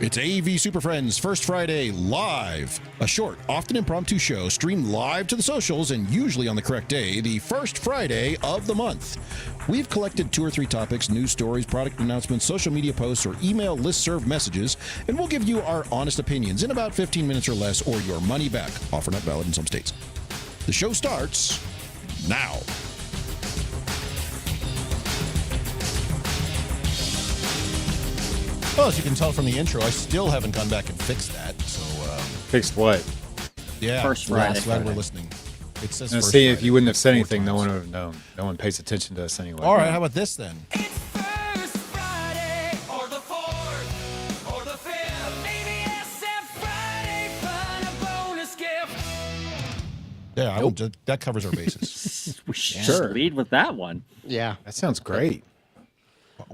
It's AV SuperFriends First Friday Live, a short, often impromptu show streamed live to the socials and usually on the correct day, the first Friday of the month. We've collected 2 or 3 topics, news stories, product announcements, social media posts, or email listserv messages, and we'll give you our honest opinions in about 15 minutes or less, or your money back. Offer not valid in some states. The show starts now. Well, as you can tell from the intro, I still haven't gone back and fixed that. So, fixed what? Yeah, First Friday. glad we're listening. It says Now, first see, if Friday you wouldn't have said 4 anything, no times. one would have known. No one pays attention to us anyway. All right, how about this then? It's First Friday, or the 4th, or the 5th. AVSF Friday, find a bonus gift. Yeah, that covers our bases. We should Sure. lead with that one. Yeah. That sounds great.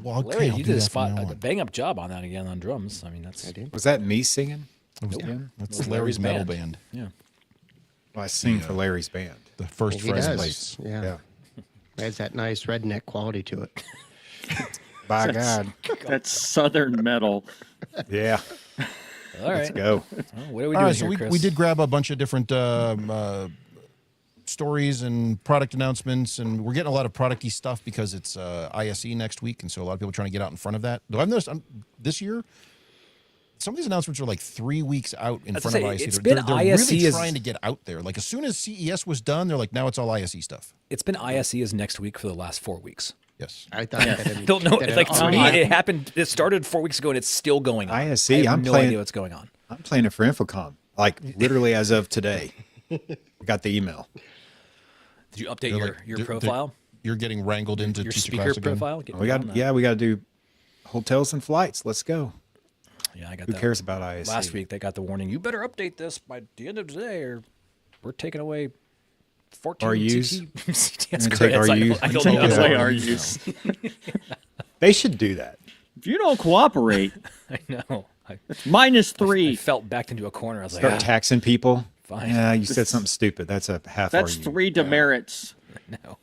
Well, Larry, I'll you do did that from now a on. bang up job on that again on drums. I mean, that's Was that me singing? That's Larry's metal band. yeah. Well, I sing for Larry's band. The first He Friday does. place. Yeah. Has that nice redneck quality to it. By God. That's Southern metal. Yeah. All right. Let's go. Well, what are we All doing right, so here, Chris? we did grab a bunch of different stories and product announcements, and we're getting a lot of product-y stuff because it's ISE next week, and so a lot of people are trying to get out in front of that. Though I've noticed this year, some of these announcements are like 3 weeks out in front of ISE. It's They're been really ISE trying to get out there. Like as soon as CES was done, they're like, now it's all ISE stuff. It's been ISE is next week for the last 4 weeks. Yes. I thought that I don't know. that Like to me, online- it happened. It started 4 weeks ago, and it's still going on. ISE, I have I'm no playing- idea what's going on. I'm playing it for Infocom. Like literally as of today. I got the email. Did you update They're your like- profile? You're getting wrangled into Your teacher speaker class again. profile? Get We on got that. we got to do hotels and flights. Let's go. Yeah, I got Who that. cares about ISE? Last week they got the warning. You better update this by the end of today, or we're taking away 14 RUs? CT. Gonna take That's- RUs. I don't Take know. away Yeah. our use. They should do that. If you don't cooperate, I know. I -3. felt backed into a corner. I was like, Start taxing people. Fine. Yeah, you said something stupid. That's a half That's RU. 3 demerits. no.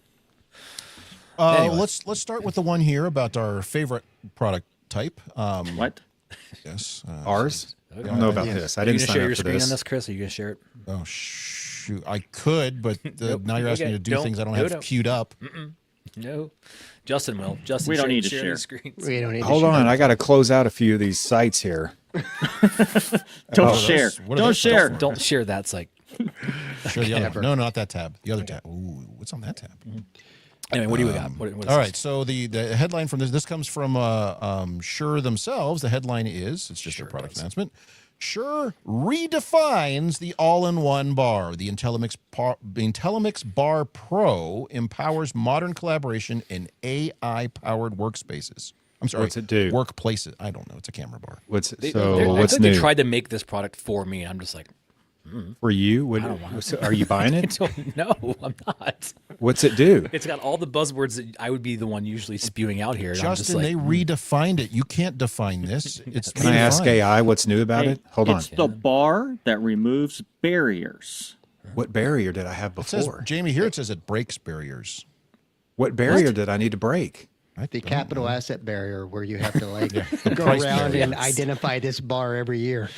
Anyway. Let's start with the one here about our favorite product type. What? Yes. Ours? I don't know about Yes. this. I Are you didn't gonna sign share up your for screen this. on this, Chris? Are you gonna share it? Oh shoot! I could, but now you're asking Okay, me to do don't- things I don't no, have no. queued up. No. Justin will. Justin, We don't need to share share. the screens. We don't need to Hold share. on, I got to close out a few of these sites here. Don't share. what are Don't those share. for? Don't share that site. Sure, the other, no, not that tab. The other tab. Ooh, what's on that tab? Anyway, what do we got? What is All this? right, so the headline from this comes from Shure themselves. The headline is, it's just a product announcement. Shure redefines the all-in-one bar. The IntelliMix Bar Pro empowers modern collaboration in AI-powered workspaces. I'm sorry, What's it do? Workplaces. I don't know. It's a camera bar. What's I what's think new they tried to make this product for me. I'm just like, for you? What, are you buying I it? don't know. I'm not. What's it do? It's got all the buzzwords that I would be the one usually spewing out here. And I'm just Justin, like, they redefined it. You can't define this. It's Can I ask redefined. AI what's new about it? Hold on. It's the bar that removes barriers. What barrier did I have It says, before? Jamie, here it says it breaks barriers. What barrier did I need to break? The capital asset barrier where you have to like go price around barrier. and identify this bar every year.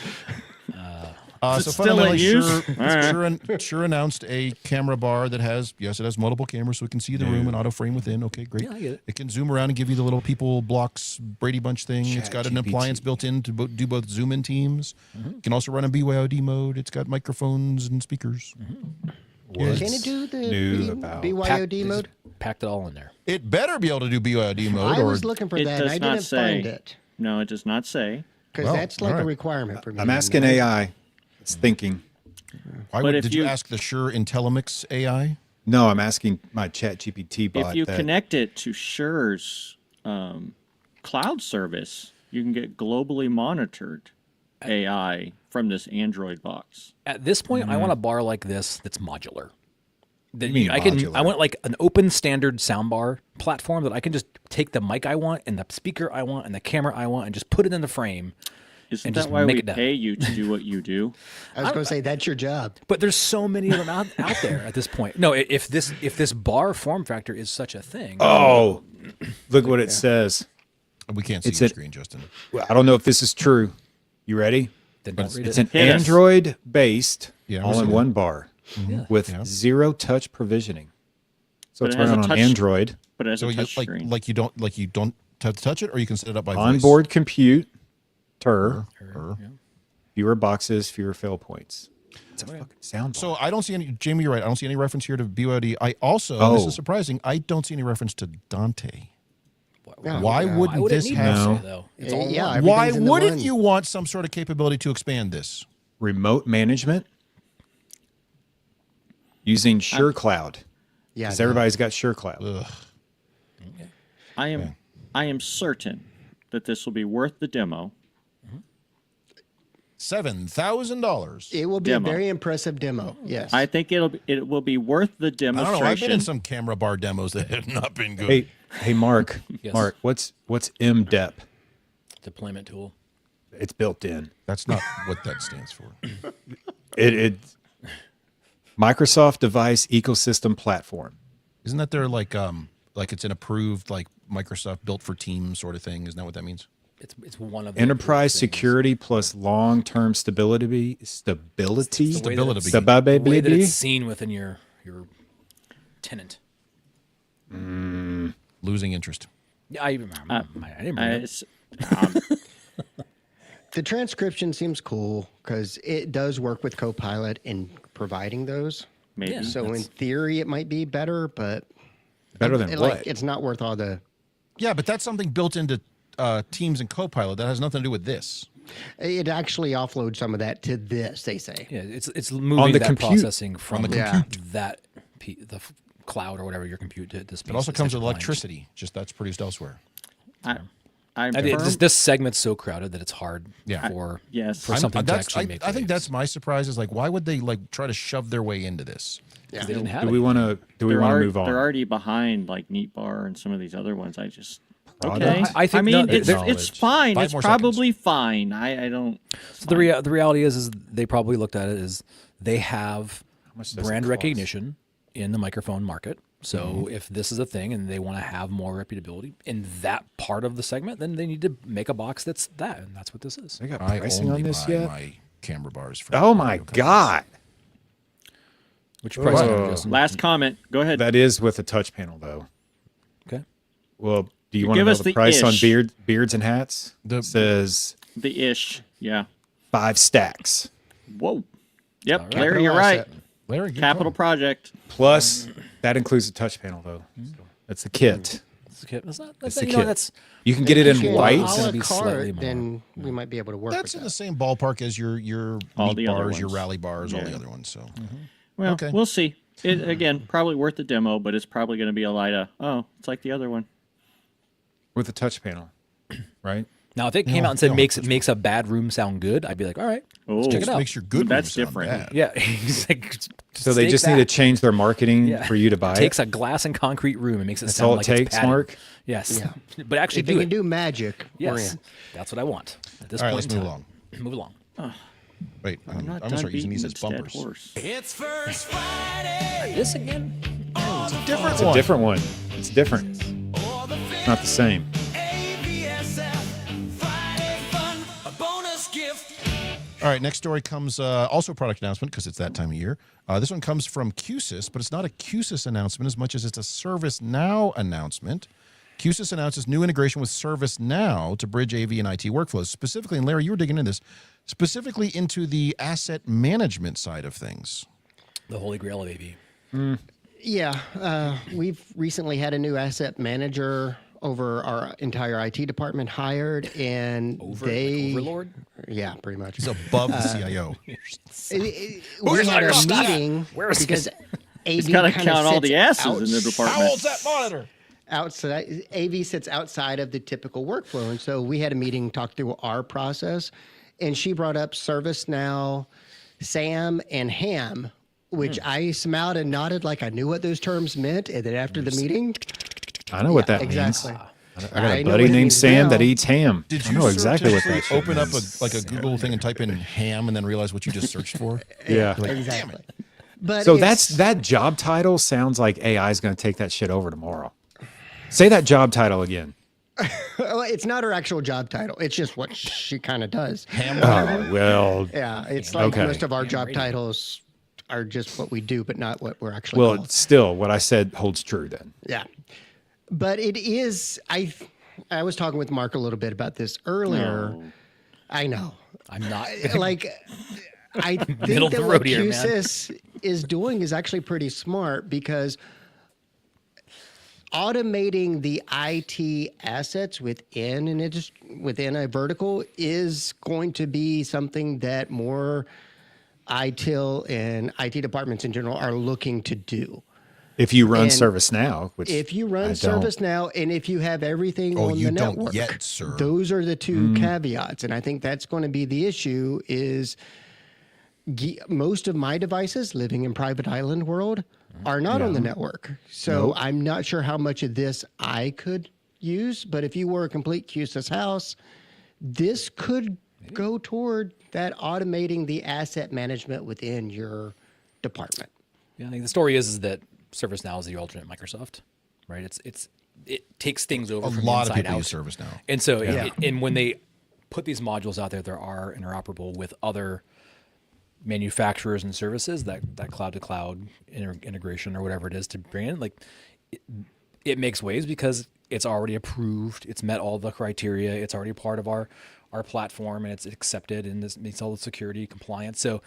Is So it still in fundamentally, use? Shure announced a camera bar that has, yes, it has multiple cameras, so it can see the room and auto frame within. Okay, great. Yeah, I get it. It can zoom around and give you the little people blocks Brady Bunch thing. It's got an ChatGPT. appliance built in to do both zoom in teams. It can also run in BYOD mode. It's got microphones and speakers. What's Can it do the new about BYOD mode? packed it all in there. It better be able to do BYOD mode. I or was looking for It that and does I not didn't say. find it. No, it does not say. Because Well, that's like all a right. requirement for me. I'm asking AI. It's thinking. why but would, if did you you- ask the Shure IntelliMix AI? No, I'm asking my ChatGPT bot. If you that, connect it to Shure's cloud service, you can get globally monitored AI from this Android box. At this point, I want a bar like this that's modular. That You mean I modular? want like an open standard soundbar platform that I can just take the mic I want and the speaker I want and the camera I want and just put it in the frame. Isn't And that just why make we it done. pay you to do what you do? I was going to say that's your job. But there's so many of them out there at this point. No, if this bar form factor is such a thing, oh, look what it says. We can't see It's your a- screen, Justin. Well, I don't know if this is true. You ready? Then don't read It's it. an Hit us. Android-based Yeah, we're all-in-one seeing it. bar Yeah. with zero-touch provisioning. So But it's it has running a on touch- Android. But as So a you touch screen. you don't have to touch it, or you can set it up by voice? Onboard computer. Or- Fewer boxes, fewer fail points. It's a fucking sound. So I don't see any. Jamie, you're right. I don't see any reference here to BYOD. I also, this Oh. is surprising, I don't see any reference to Dante. Yeah. Why Yeah. wouldn't would it this need have? No. Dante, though? It's all Yeah, one. everything's Why in the wouldn't one. you want some sort of capability to expand this? remote management using SureCloud. Yeah, Because no. everybody's got SureCloud. I am certain that this will be worth the demo. $7,000. It will be Demo. a very impressive demo. Yes. I think it will be worth the I don't demonstration. know. I've been in some camera bar demos that have not been good. Hey, Mark. Yes. Mark, what's MDEP? Deployment tool. It's built in. That's not what that stands for. It Microsoft Device Ecosystem Platform. Isn't that their like it's an approved like Microsoft built for Teams sort of thing? Isn't that what that means? It's one of the Enterprise approved things. security plus long-term stability. The way that it's- Stability. The way that Stability. it's seen within your tenant. Losing interest. Yeah, I didn't bring it. It's- The transcription seems cool because it does work with Copilot in providing those. maybe. Yeah. So in theory, it might be better, but Better than what? it's not worth all the. Yeah, but that's something built into Teams and Copilot that has nothing to do with this. It actually offloads some of that to this. They say. Yeah, it's moving the that compute. processing from the Yeah. the cloud or whatever your compute to this. It also comes with electricity, just that's produced elsewhere. I'm I mean, firm- this segment's so crowded that it's hard Yeah. for yes. for I'm- something to That's- actually make. I think waves. that's my surprise is like, why would they like try to shove their way into this? Yeah. They didn't have Do it. we want to move on? They're already behind like Neat Bar and some of these other ones. I just Product? okay. I think mean, no, it's knowledge. fine. 5 It's more probably fine. I don't. So the reality is they probably looked at it as they have much does it brand cost? recognition in the microphone market. So Mm-hmm. if this is a thing and they want to have more reputability in that part of the segment, then they need to make a box that's that, and that's what this is. They got I pricing only on this buy yet? my camera bars from Oh my audio companies. God. Which price? Whoa. Justin? Last comment. Go ahead. That is with a touch panel, though. Okay. Well, do you want to Give know us the the price on ish. beards and hats? The- It says The ish. Yeah. 5 stacks. Whoa. Yep. right. Larry, you're right. Asset. Larry, good Capital call. project. Plus, that includes a touch panel, though. So that's the kit. It's a kit. That's not. It's That's, the you know, kit. that's You can get it in If you get white. a It's gonna la be slightly carte, more. then we might be able to work That's with in that. the same ballpark as your All meat the other bars, your ones. rally bars, all Yeah. the other ones. So Well, Okay. we'll see. It again, probably worth the demo, but it's probably going to be a light of, oh, it's like the other one. With a touch panel, right? now if it came No, out and said no, makes a bad room sound good, I'd be like, all right, Oh, check it out. makes your good That's room sound different. bad. Yeah. He's like, So they take just that. need to change their marketing Yeah. for you to buy Takes it. a glass and concrete room and makes it That's sound all it like takes, it's padded. Mark? Yes. Yeah. But actually If they do can it. do magic, we're Yes. in. That's what I want at this All right, point let's in move time. along. Move along. Wait, I'm not gonna done start using beating these as this dead bumpers. horse. It's First Friday This again? Different It's a different one. It's different. or the Not the same. AVSF Friday fun, a bonus gift. All right, next story comes also a product announcement because it's that time of year. This one comes from QSYS, but it's not a QSYS announcement as much as it's a ServiceNow announcement. QSYS announces new integration with ServiceNow to bridge AV and IT workflows. Specifically, and Larry, you were digging into this, specifically into the asset management side of things. The holy grail of AV. Yeah, we've recently had a new asset manager over our entire IT department hired, and they Overlord? yeah, pretty much. It's above the CIO. We had a meeting Where is because AV Got to kinda count all sits the asses in the department. that monitor? outside. AV sits outside of the typical workflow, and so we had a meeting, talk through our process, and she brought up ServiceNow, SAM, and HAM, which I smiled and nodded like I knew what those terms meant, and then after the meeting, I know what that exactly. means. I got I a know what buddy it named means Sam now. that eats ham. Did I you know exactly what that surreptitiously shit open up means. a Google thing and type in ham and then realize what you just searched for? Yeah. Like, Exactly. But So it's- that job title sounds like AI is going to take that shit over tomorrow. Say that job title again. Well, it's not her actual job title. It's just what she kind of does. Oh, well, Yeah, it's like Okay. most of our job titles are just what we do, but not what we're actually well, called. still, what I said holds true then. Yeah, but it is. I was talking with Mark a little bit about this earlier. No. I know. I'm not Like, I think Middle of that the what road here, man. QSys is doing is actually pretty smart because automating the IT assets within within a vertical is going to be something that more ITIL and IT departments in general are looking to do. If you run And ServiceNow, which If you I run don't. ServiceNow and if you have everything on you the don't network, yet, sir. those are the two caveats. And I think that's going to be the issue is most of my devices living in private island world are not on the network. So I'm not sure how much of this I could use, but if you were a complete QSys house, this could go toward that automating the asset management within your department. Yeah, I think the story is that ServiceNow is the alternate Microsoft, right? It takes things over A from lot the of inside people out. use ServiceNow. And so, Yeah. and when they put these modules out there, they are interoperable with other manufacturers and services, that cloud to cloud integration or whatever it is to bring in. Like, it makes waves because it's already approved. It's met all the criteria. It's already part of our platform, and it's accepted, and this meets all the security compliance. So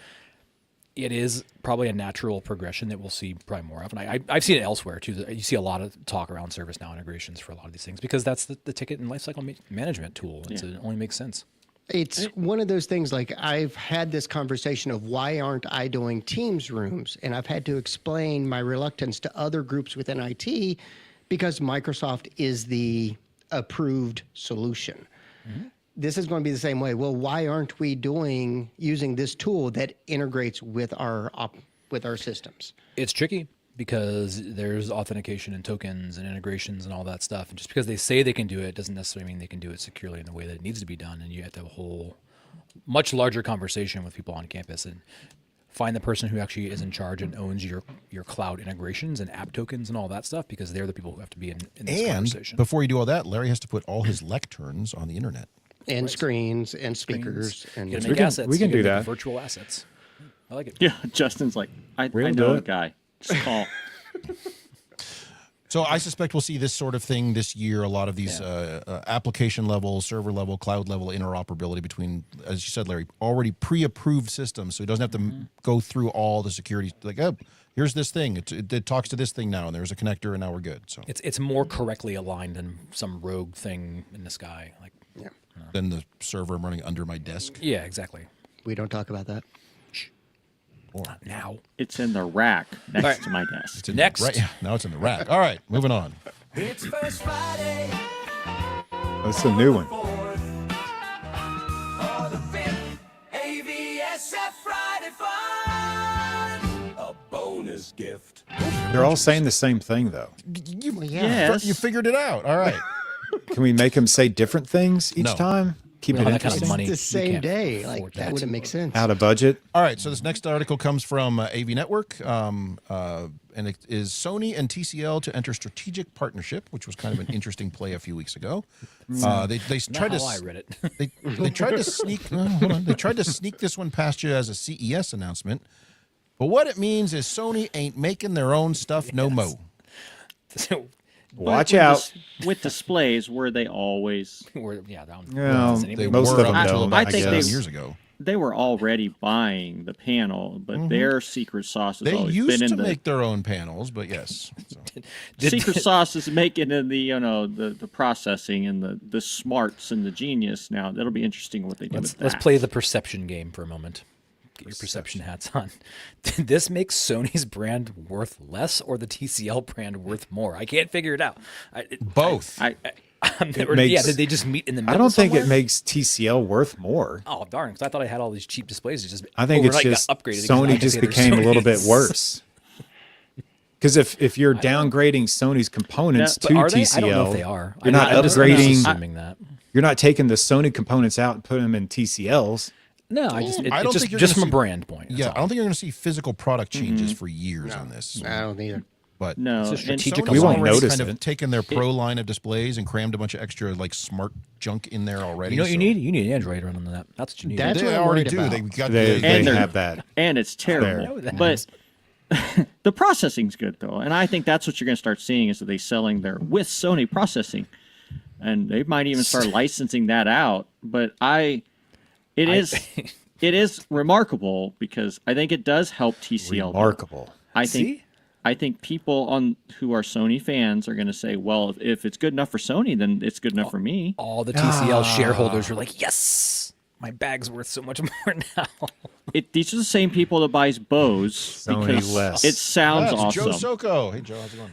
it is probably a natural progression that we'll see probably more of. And I've seen it elsewhere too. You see a lot of talk around ServiceNow integrations for a lot of these things because that's the ticket and lifecycle management tool. It only makes sense. It's one of those things like I've had this conversation of why aren't I doing Teams rooms? And I've had to explain my reluctance to other groups within IT because Microsoft is the approved solution. This is going to be the same way. Well, why aren't we using this tool that integrates with our systems? It's tricky because there's authentication and tokens and integrations and all that stuff. And just because they say they can do it doesn't necessarily mean they can do it securely in the way that it needs to be done. And you have to have a whole much larger conversation with people on campus and find the person who actually is in charge and owns your cloud integrations and app tokens and all that stuff, because they're the people who have to be in this And conversation. before you do all that, Larry has to put all his lecterns on the internet. And screens and speakers. And You gotta We make can- assets. we can You gotta do make that. Virtual assets. I like it. Yeah, Justin's like, I We'll know do a it. guy. Just call. So I suspect we'll see this sort of thing this year. A lot of these application level, server level, cloud level interoperability between, as you said, Larry, already pre-approved systems. So he doesn't have to go through all the security. Like, oh, here's this thing. It talks to this thing now, and there's a connector, and now we're good. So It's more correctly aligned than some rogue thing in the sky. Like, then the server I'm running under my desk. yeah, exactly. we don't talk about that. Not now. It's in the rack next right. to my desk. It's in Next. right, yeah, now it's in the rack. All right, moving on. It's First Friday, That's a new one. or the 5th, AVSF Friday Fun. A bonus gift. They're all saying the same thing, though. Yes. You figured it out. All right. Can we make them say different things each No. time? Keep We it don't have that kind of interesting. money. It's the You same can't day. afford Like, that wouldn't make sense. Out of budget. All right, so this next article comes from AV Network, and it is Sony and TCL to enter strategic partnership, which was kind of an interesting play a few weeks ago. They Not tried how to I read it. they tried to sneak hold on. They tried to sneak this one past you as a CES announcement, but what it means is Sony ain't making their own stuff no mo. So, Watch With out. with displays, were they always? yeah, that one. Well, Does They anybody- most were of them up until don't, about I think 7 they- years ago. They were already buying the panel, but their secret sauce has They always used been to in the make their own panels, but yes. So. secret sauce is making in the the processing and the smarts and the genius. Now that'll be interesting what they do with that. Let's play the perception game for a moment. Get your perception hats on. Did this make Sony's brand worth less or the TCL brand worth more? I can't figure it out. Both. Yeah, did they just meet in the middle? I don't think it somewhere? makes TCL worth more. Oh darn! Because I thought I had all these cheap displays. It just I think it's overnight just got upgraded because I Sony had to just pay their became a little bit Sonys. worse. Because if you're downgrading Sony's components But to are they? TCL, I don't know if they are. You're not I'm just upgrading. assuming that. You're not taking the Sony components out and putting them in TCLs. No, I just I don't think you're just gonna from a see- brand point. that's Yeah, all. I don't think you're going to see physical product changes for years on this. I don't either. But No, It's a and strategic Sony's We won't already notice kind of it. taken their pro line of displays and crammed a bunch of extra like smart junk in there already. You know what you so- need? You need Android running on that. That's what you need. That's They what I'm already worried do. about. They've got They And they're- have that. and it's terrible. know that. But the processing's good though, and I think that's what you're going to start seeing is that they selling their with Sony processing, and they might even start licensing that out. But it is remarkable because I think it does help TCL. Remarkable. I think people who are Sony fans are going to say, well, if it's good enough for Sony, then it's good enough for me. All the TCL shareholders were like, yes, my bag's worth so much more now. These are the same people that buys Bose Sony because less. it sounds That's awesome. Joe Soko. Hey, Joe, how's it going?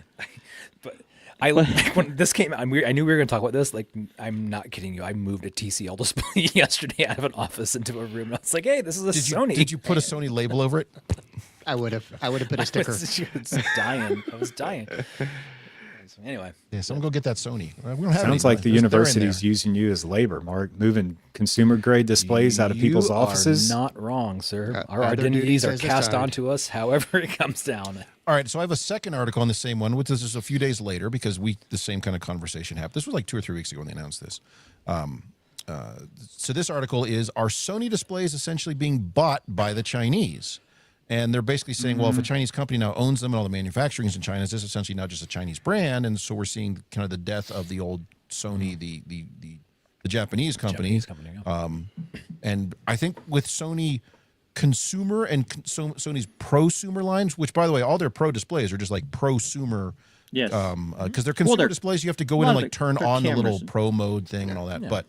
When this came out, I knew we were going to talk about this. Like, I'm not kidding you. I moved a TCL display yesterday out of an office into a room. And I was like, hey, this is a Sony. Did you put a Sony label over it? I would have put a sticker. I was dying. I was dying. So anyway, Yeah, someone go get that Sony. We don't have Sounds any, like but the they're in university's there. using you as labor, Mark, moving consumer grade displays out of people's you offices. are not wrong, sir. Our other identities duty are says cast aside. onto us however it comes down. All right, so I have a second article on the same one, which is a few days later because the same kind of conversation happened. This was like 2 or 3 weeks ago when they announced this. So this article is: Are Sony displays essentially being bought by the Chinese? And they're basically saying, well, if a Chinese company now owns them and all the manufacturing is in China, is this essentially not just a Chinese brand? And so we're seeing kind of the death of the old Sony, the Japanese company. And I think with Sony consumer and Sony's prosumer lines, which by the way, all their pro displays are just like prosumer. Yes. Because they're consumer they're- displays, you have to go a in lot and of like it- turn they're on the little cameras. pro mode thing and all that. But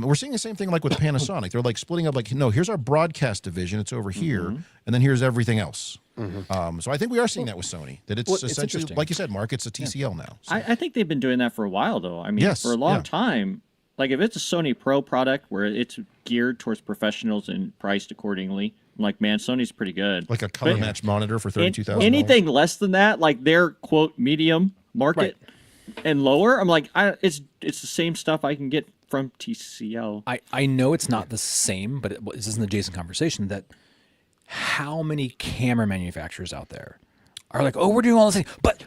we're seeing the same thing like with Panasonic. They're like splitting up like, no, here's our broadcast division. It's over here. And then here's everything else. So I think we are seeing that with Sony, that it's Well, it's essentially, interesting. like you said, Mark, it's a TCL now. So, I think they've been doing that for a while, though. I mean, Yes, for a long yeah. time. Like, if it's a Sony Pro product where it's geared towards professionals and priced accordingly, I'm like, man, Sony's pretty good. like a color But- match monitor for And $32,000. anything less than that, like their quote medium market and lower, I'm like, it's the same stuff I can get from TCL. I know it's not the same, but this is an adjacent conversation that how many camera manufacturers out there are like, oh, we're doing all this thing, but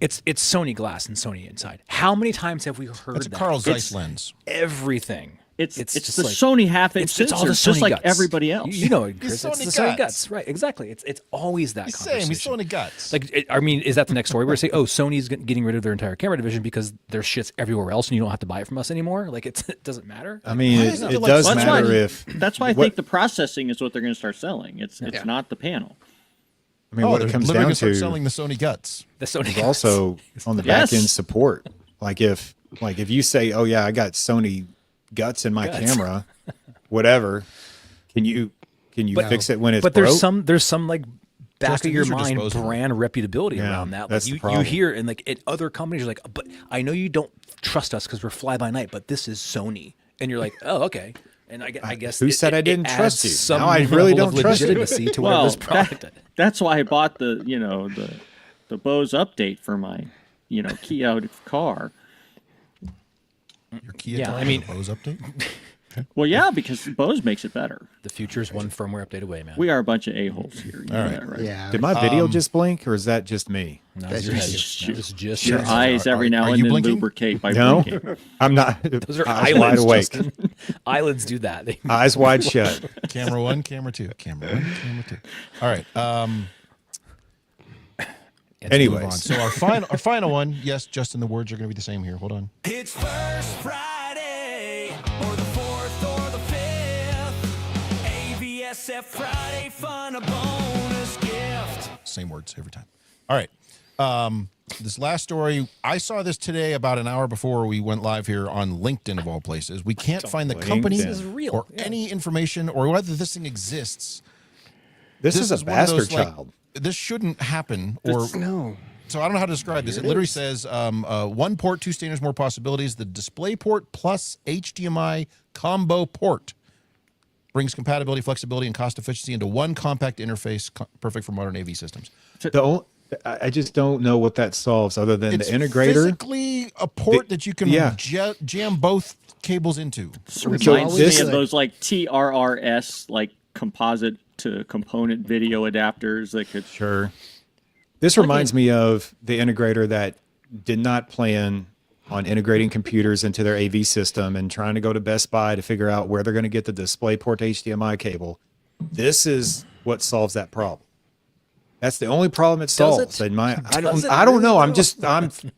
it's Sony glass and Sony inside. How many times have we heard It's a that? Carl It's Zeiss lens. everything. It's just the like- Sony half-inch It's all the sensors, just Sony like guts. everybody else. You know it, Chris. It's It's Sony the Sony guts. guts, right? Exactly. It's always that He's conversation. saying he's Sony guts. Like, I mean, is that the next story where they say, "Oh, Sony's getting rid of their entire camera division because there's shit's everywhere else, and you don't have to buy it from us anymore"? Like, it doesn't matter. I mean, Why it, isn't it it like- does That's matter why- if. That's why I what- think the processing is what they're going to start selling. It's not the panel. I mean, what they're it comes literally down gonna start to selling the Sony guts. The Sony is guts. also on the Yes. back end support. Like if you say, "Oh yeah, I got Sony guts in my Guts. camera," whatever, can you fix it when it's but broke? there's some like back Just of your use or mind dispose of it. brand reputability Yeah, around that. Like that's the you problem. hear and like at other companies are like, but I know you don't trust us because we're fly by night, but this is Sony, and you're like, oh okay. And I guess Who said I didn't adds trust you? Some Now I really level of don't trust you. legitimacy to whatever this product. That's why I bought the Bose update for my Kia car. Your Kia Yeah, car I mean- has a Bose update. Well, yeah, because Bose makes it better. The future's one firmware update away, man. We are a bunch of a-holes here. You know right. that, right? Yeah. Did my video just blink, or is that just me? No, That's your head. just- That was just Your your eyes every now are and you then blinking? lubricate by No, blinking. I'm not. Those are eyes eyelids, wide awake, Justin. Eyelids do that. They, eyes wide shut. Camera 1, camera 2, camera 1, camera 2. All right. Move on. Anyways, So our final one. Yes, Justin, the words are going to be the same here. Hold on. It's first Friday, or the 4th, or the 5th. AVSF Friday fun, a bonus gift. Same words every time. All right. This last story, I saw this today about an hour before we went live here on LinkedIn of all places. We can't find the company LinkedIn. This is real. or Yeah. any information or whether this thing exists. this is a one of those, bastard like, child. this shouldn't happen. Or No. so I don't know how to describe this. It literally says one port, two standards, more possibilities. The display port plus HDMI combo port brings compatibility, flexibility, and cost efficiency into one compact interface, perfect for modern AV systems. I just don't know what that solves, other than It's the integrator. physically a port that you can yeah. jam both cables into. Reminds this- me of those like TRRS like composite to component video adapters that could. Sure. This reminds me of the integrator that did not plan on integrating computers into their AV system and trying to go to Best Buy to figure out where they're going to get the DisplayPort HDMI cable. This is what solves that problem. That's the only problem it solves. it? I don't know. I'm think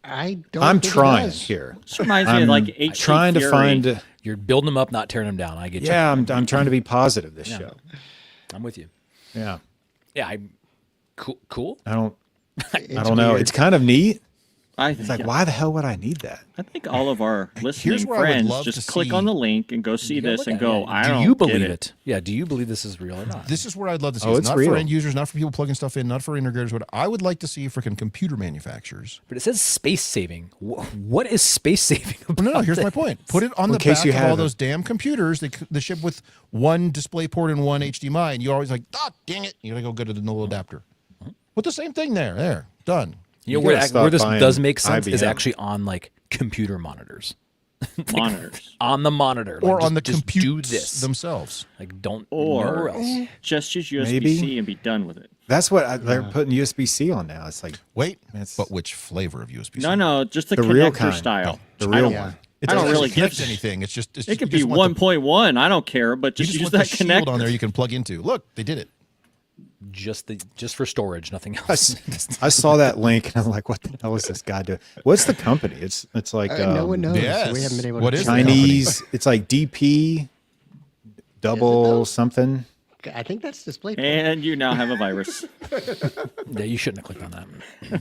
it trying does. here. This reminds me of like I'm HD trying to Fury. find. You're building them up, not tearing them down. I get you. Yeah, I'm trying to be positive this show. I'm with you. Yeah, Yeah, I'm cool. I don't know. weird. It's kind of neat. It's Like, why the hell would I need that? I think all of our listening where I would friends love just to click see- on the link and go see this and go, I do don't you believe get it? Yeah, do you believe this is real or not? This is where I'd love to see. Oh, It's it's not real. for end users, not for people plugging stuff in, not for integrators. What I would like to see freaking computer manufacturers. But it says space saving. What is space saving about No, here's my this? point. Put it on In the case back you of all haven't. those damn computers. They ship with one display port and one HDMI, and you're always like, oh, dang it. You got to go get a little adapter. Put the same thing there. There. Done. You know You where, gotta stop where this buying does make sense is IBM. actually on like computer monitors. monitors. On the monitor. Or Like, on the just do computers this. themselves. Like don't Or nowhere else. just use USB-C Maybe. and be done with it. That's what they're putting USB-C on now. It's like Wait, It's- but which flavor of USB-C? No, just the The real connector kind. style. the I real don't- one. It I don't doesn't really actually connect give- anything. It's just It could you be just want the- 1.1. I don't care, but You just just use want that the shield connector. on there you can plug into. Look, they did it. Just for storage, nothing else. I saw that link and I'm like, what the hell is this guy doing? What's the company? It's like no one knows. yes. So we haven't been able What to is the Chinese. It's like DP double something. I think that's display. And you now have a virus. Yeah, you shouldn't have clicked on that.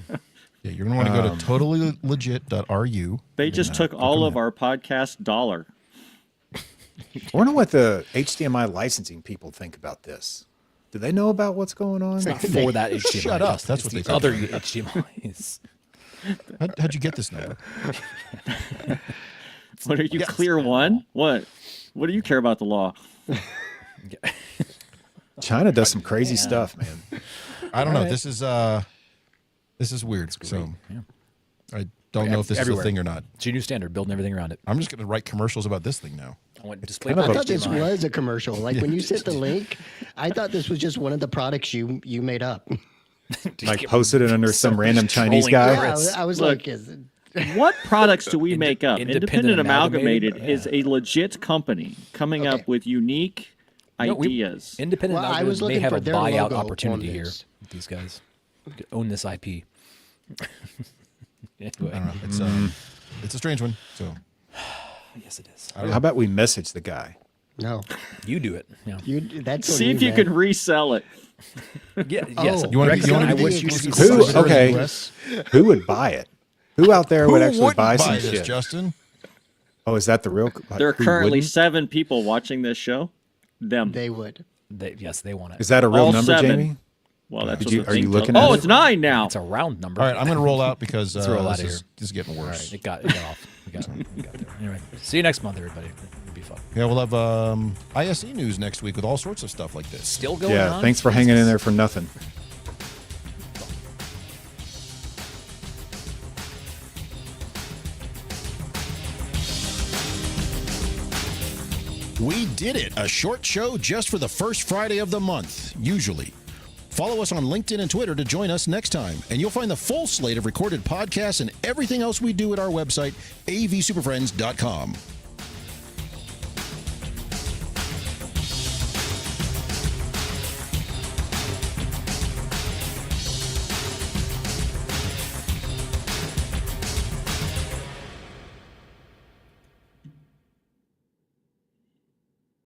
Yeah, you're going to want to go to totallylegit.ru. They just took all of our podcast dollar. I wonder what the HDMI licensing people think about this. Do they know about what's going on? Not for that HDMI. Shut up. Justin. That's It's what the they other think. HDMIs. How'd you get this number? What are you, clear one? What do you care about the law? China does some crazy stuff, man. I don't know. This is weird. So I don't know if this Everywhere. is a thing or not. It's your new standard, building everything around it. I'm just going to write commercials about this thing now. I want display kind of I port thought this HDMI. was a commercial. Like when you sent the link, I thought this was just one of the products you made up. Like posted it under some random Chinese trolling guy. Yeah, Chris. I was Look. like, is it? What products do we make up? Independent Independent Amalgamated Amalgamated? is a legit company coming Okay. up with unique ideas. Independent Well, I Amalgamated was may looking have for a their buyout logo opportunity on here. this. With these guys You could own this IP. Anyway. I don't know. It's a strange one. So Yes, it is. How about we message the guy? No, You do it. Yeah. that's on See if you man. can resell it. Yeah. Yes. Oh. you want Rex, to I be would the be exclusive Who? distributor in the Okay. US? Who would buy it? Who out there would Who actually wouldn't buy some this, shit? Justin? Oh, is that the real? There are who currently wouldn't? 7 people watching this show. Them. They would. Yes, they want it. Is that a real all number, 7. Jamie? Well, that's Did what you- the are thing you tells- looking at Oh, it? it's 9 now. It's a round number. All right, I'm going to roll out because Let's roll out of this here. is getting worse. It got off. We got there. Anyway, see you next month, everybody. It'll be fun. Yeah, we'll have ISE news next week with all sorts of stuff like this. Still going Yeah. on. Thanks for hanging in there for nothing. We did it. A short show just for the first Friday of the month, usually. Follow us on LinkedIn and Twitter to join us next time. And you'll find the full slate of recorded podcasts and everything else we do at our website, avsuperfriends.com.